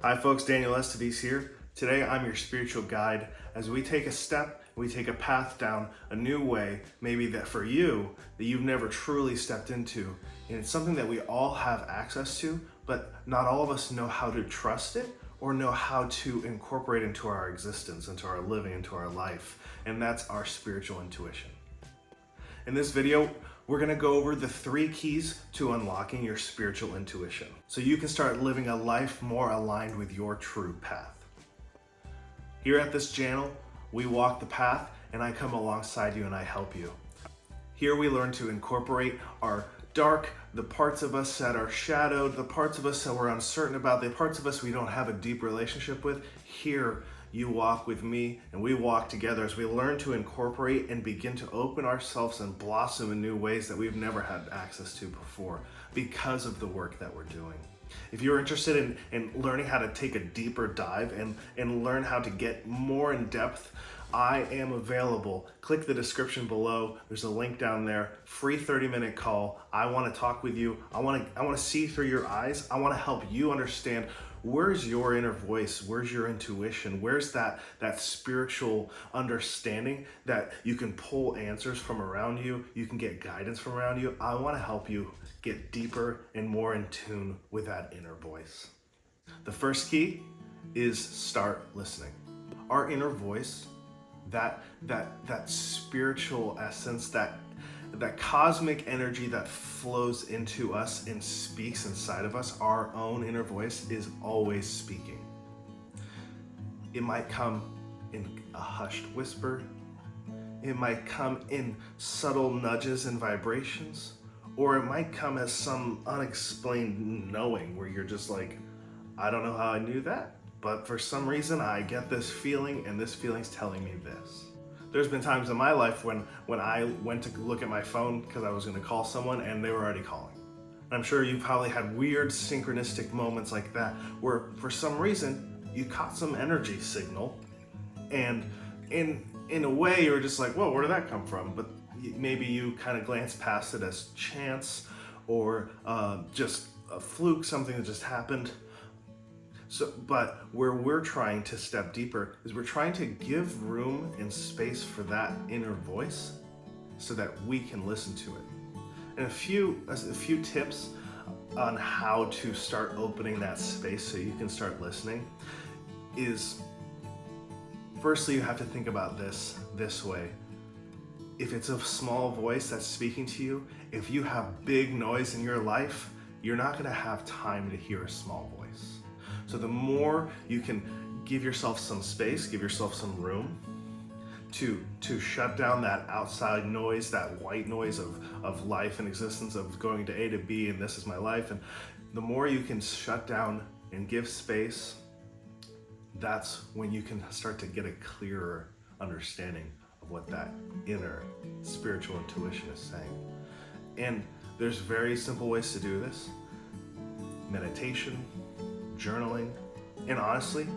Hi folks, Daniel Esteves here. Today I'm your spiritual guide as we take a step, we take a path down a new way, maybe that for you, that you've never truly stepped into. And it's something that we all have access to, but not all of us know how to trust it or know how to incorporate into our existence, into our living, into our life. And that's our spiritual intuition. In this video, we're gonna go over the 3 keys to unlocking your spiritual intuition so you can start living a life more aligned with your true path. Here at this channel, we walk the path and I come alongside you and I help you. Here we learn to incorporate our dark, the parts of us that are shadowed, the parts of us that we're uncertain about, the parts of us we don't have a deep relationship with. Here you walk with me and we walk together as we learn to incorporate and begin to open ourselves and blossom in new ways that we've never had access to before because of the work that we're doing. If you're interested in learning how to take a deeper dive and learn how to get more in depth, I am available. Click the description below. There's a link down there. Free 30-minute call. I want to talk with you. I want to see through your eyes. I want to help you understand where's your inner voice, where's your intuition, where's that spiritual understanding that you can pull answers from around you, you can get guidance from around you. I want to help you get deeper and more in tune with that inner voice. The first key is start listening. Our inner voice, that spiritual essence, that cosmic energy that flows into us and speaks inside of us, our own inner voice is always speaking. It might come in a hushed whisper. It might come in subtle nudges and vibrations, or it might come as some unexplained knowing where you're just like, I don't know how I knew that, but for some reason I get this feeling and this feeling's telling me this. There's been times in my life when I went to look at my phone because I was going to call someone and they were already calling. I'm sure you probably had weird synchronistic moments like that where for some reason you caught some energy signal and in a way you were just like, whoa, where did that come from? But maybe you kind of glanced past it as chance or just a fluke, something that just happened. But where we're trying to step deeper is we're trying to give room and space for that inner voice so that we can listen to it. And a few tips on how to start opening that space so you can start listening is, firstly, you have to think about this way. If it's a small voice that's speaking to you, if you have big noise in your life, you're not going to have time to hear a small voice. So the more you can give yourself some space, give yourself some room to shut down that outside noise, that white noise of life and existence, of going to A to B and this is my life, and the more you can shut down and give space, that's when you can start to get a clearer understanding of what that inner spiritual intuition is saying. And there's very simple ways to do this. Meditation, journaling, and honestly,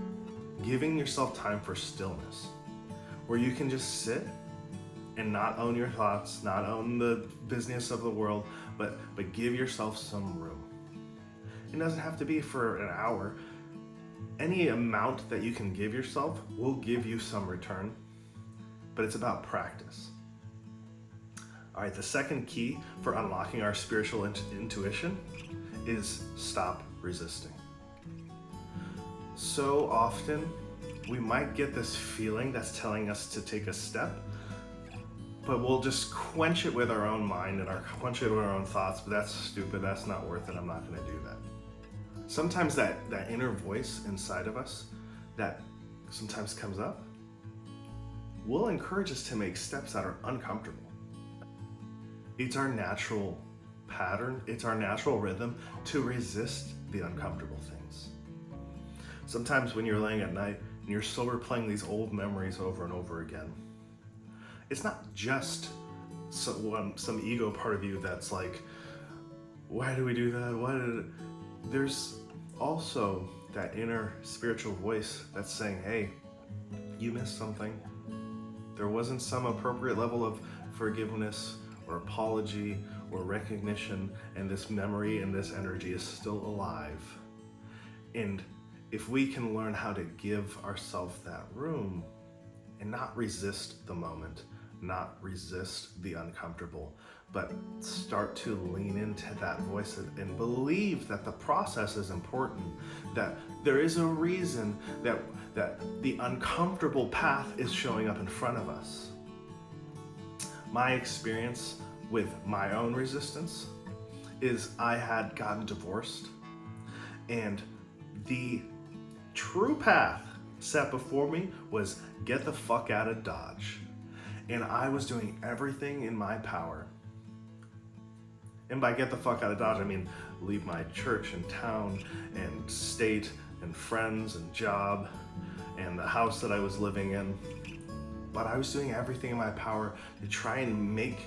giving yourself time for stillness, where you can just sit and not own your thoughts, not own the business of the world, but give yourself some room. It doesn't have to be for an hour. Any amount that you can give yourself will give you some return, but it's about practice. All right, the second key for unlocking our spiritual intuition is stop resisting. So often, we might get this feeling that's telling us to take a step, but we'll just quench it with our own mind and quench it with our own thoughts, but that's stupid, that's not worth it, I'm not gonna do that. Sometimes that inner voice inside of us that sometimes comes up will encourage us to make steps that are uncomfortable. It's our natural pattern, it's our natural rhythm to resist the uncomfortable things. Sometimes when you're laying at night and you're still replaying these old memories over and over again, it's not just some ego part of you that's like, why do we do that? There's also that inner spiritual voice that's saying, hey, you missed something. There wasn't some appropriate level of forgiveness or apology or recognition, and this memory and this energy is still alive. And if we can learn how to give ourselves that room and not resist the moment, not resist the uncomfortable, but start to lean into that voice and believe that the process is important, that there is a reason that the uncomfortable path is showing up in front of us. My experience with my own resistance is I had gotten divorced, and the true path set before me was get the fuck out of Dodge. And I was doing everything in my power. And by get the fuck out of Dodge, I mean leave my church and town and state and friends and job and the house that I was living in. But I was doing everything in my power to try and make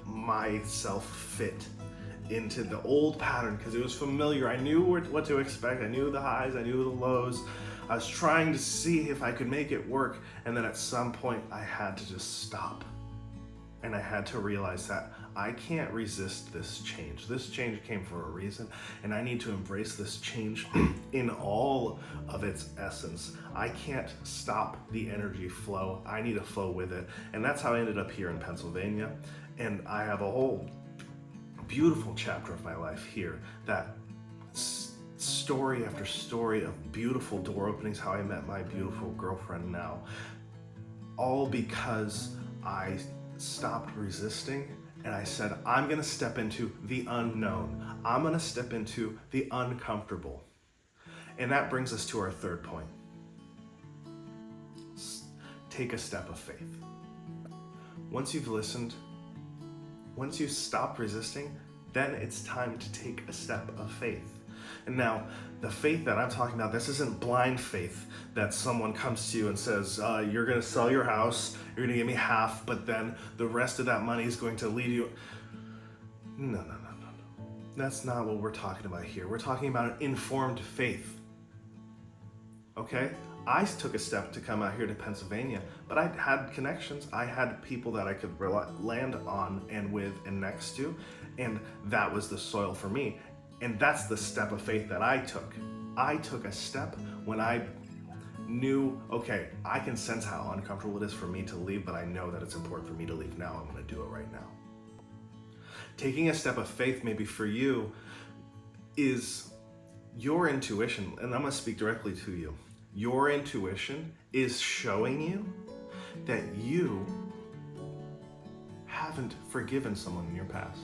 myself fit into the old pattern because it was familiar. I knew what to expect. I knew the highs, I knew the lows. I was trying to see if I could make it work, and then at some point I had to just stop. And I had to realize that I can't resist this change. This change came for a reason, and I need to embrace this change in all of its essence. I can't stop the energy flow. I need to flow with it. And that's how I ended up here in Pennsylvania. And I have a whole beautiful chapter of my life here, that story after story of beautiful door openings, how I met my beautiful girlfriend now, all because I stopped resisting and I said, I'm gonna step into the unknown. I'm gonna step into the uncomfortable. And that brings us to our third point. Take a step of faith. Once you've listened, once you stop resisting, then it's time to take a step of faith. And now, the faith that I'm talking about, this isn't blind faith that someone comes to you and says, you're going to sell your house, you're going to give me half, but then the rest of that money is going to lead you. No. That's not what we're talking about here. We're talking about an informed faith. Okay? I took a step to come out here to Pennsylvania, but I had connections. I had people that I could land on and with and next to, and that was the soil for me. And that's the step of faith that I took. I took a step when I knew, okay, I can sense how uncomfortable it is for me to leave, but I know that it's important for me to leave now. I'm going to do it right now. Taking a step of faith, maybe for you, is your intuition, and I'm going to speak directly to you. Your intuition is showing you that you haven't forgiven someone in your past.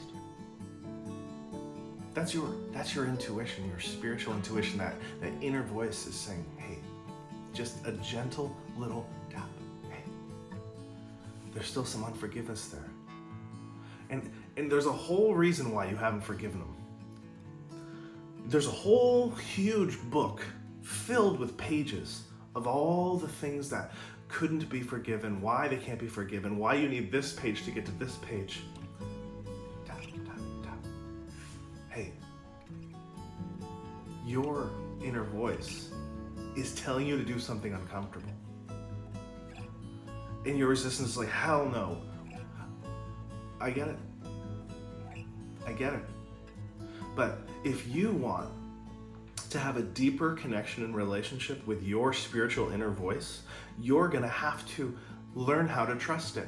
That's your intuition, your spiritual intuition, that inner voice is saying, hey, just a gentle little tap. Hey, there's still some unforgiveness there. And there's a whole reason why you haven't forgiven them. There's a whole huge book filled with pages of all the things that couldn't be forgiven, why they can't be forgiven, why you need this page to get to this page. Tap, tap, tap. Hey, your inner voice is telling you to do something uncomfortable. And your resistance is like, hell no. I get it. But if you want to have a deeper connection and relationship with your spiritual inner voice, you're gonna have to learn how to trust it.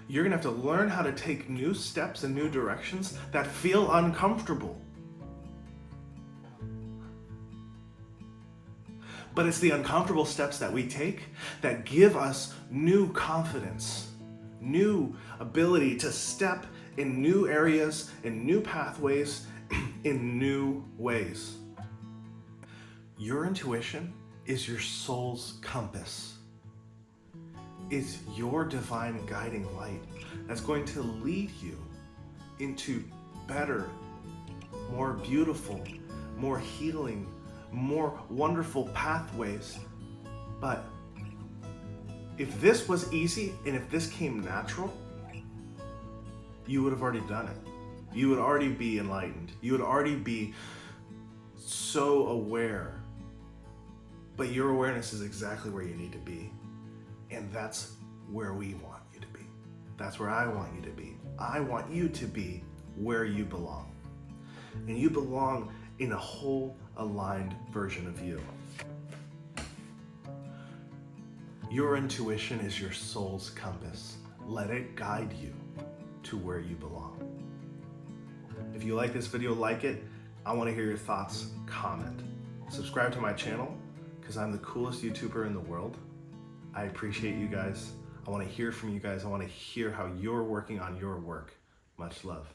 You're gonna have to learn how to take new steps and new directions that feel uncomfortable. But it's the uncomfortable steps that we take that give us new confidence, new ability to step in new areas, in new pathways, in new ways. Your intuition is your soul's compass. It's your divine guiding light that's going to lead you into better, more beautiful, more healing, more wonderful pathways. But if this was easy and if this came natural, you would have already done it. You would already be enlightened. You would already be so aware. But your awareness is exactly where you need to be. And that's where we want you to be. That's where I want you to be. I want you to be where you belong. And you belong in a whole aligned version of you. Your intuition is your soul's compass. Let it guide you to where you belong. If you like this video, like it. I want to hear your thoughts, comment. Subscribe to my channel because I'm the coolest YouTuber in the world. I appreciate you guys. I want to hear from you guys. I want to hear how you're working on your work. Much love.